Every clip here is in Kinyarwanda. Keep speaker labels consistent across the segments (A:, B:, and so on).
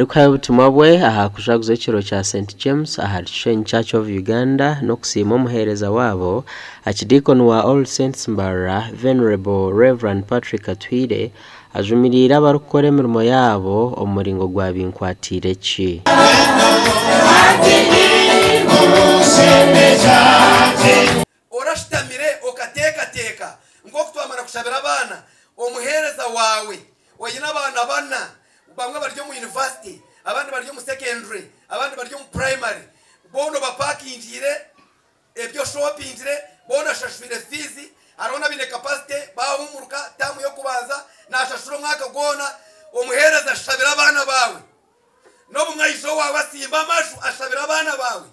A: ariko ubutumwa bwe aha kujaguza ikiro cya St James aha Church of Uganda no kusima umuhereza wabo akidikoni wa All Saints Mbara Venerable Reverend Patrick Atwire ajumirira abarukora imirimo yabo umuringo gwa binkwatire ki
B: orashitamire okatekateka ngo kutwamara kushabira abana umuhereza wawe wayina abana bana bamwe baryo mu university abandi baryo mu secondary abandi baryo mu primary bono bapakingire ebyo shoppingire bono shashwire fees arona bine capacity bahumuruka tamu yo kubanza nashashuro mwaka gona umuhereza ashabira abana bawe no bumwayizo wawe asimba amashu ashabira abana bawe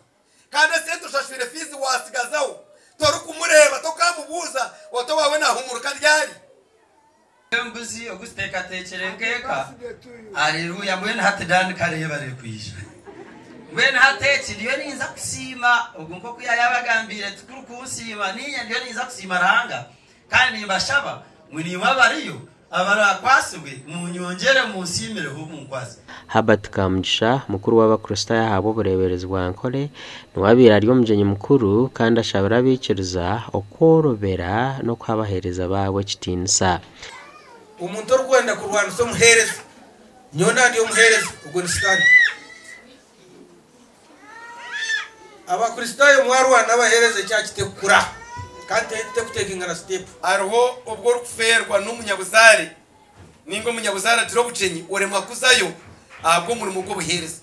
B: kandi sento shashwire fees wasigazaho toru kumureba tokamubuza wato wawe nahumuruka ryari
C: Mbuzi ogusteka techerenkeka Haleluya mwene hatedani kareba rekwisha mwene hateci ndiyo ninza kusima ugunko kuyayabagambire tukuru kunsima ninya ndiyo ninza kusima ranga kandi nimbashaba mwiniwa bariyo abara kwasubwe munyongere munsimire ho munkwasi
A: Herbert Kamugisha mukuru w'abakristo yahabo bureberezwa nkole nwabira ari umjenyi mukuru kandi ashabira bikiriza okorobera no kwabahereza bawe kitinsa
B: umuntu orwenda kurwana so muhereza nyona ndiyo muhereza ubwo nisikani abakristo mwarwana abahereze cyakitekura kandi tekuteka step ariho ubwo rukuferwa n'umunyabuzare ningo munyabuzare atiro bucenyi oremwa kuzayo abwo muri mugo buhereza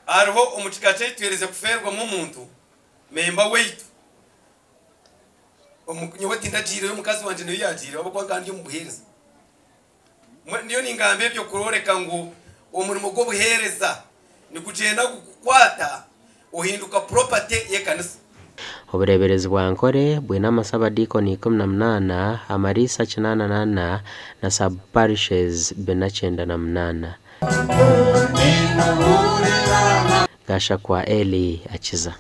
B: ariho umucikace twereze kuferwa mu muntu memba weitu omunyobati ndajire yo mukazi wanje niyo yajire abo kwangandi yo mubuhereza ndiyo ningambe byo kuroreka ngo umurimo go buhereza ni kugenda gukwata uhinduka property yekanisa
A: obureberezi bwa nkore bwina amasaba dikoni 18 amarisa 88 na sub parishes 98 gasha kwa Eli akiza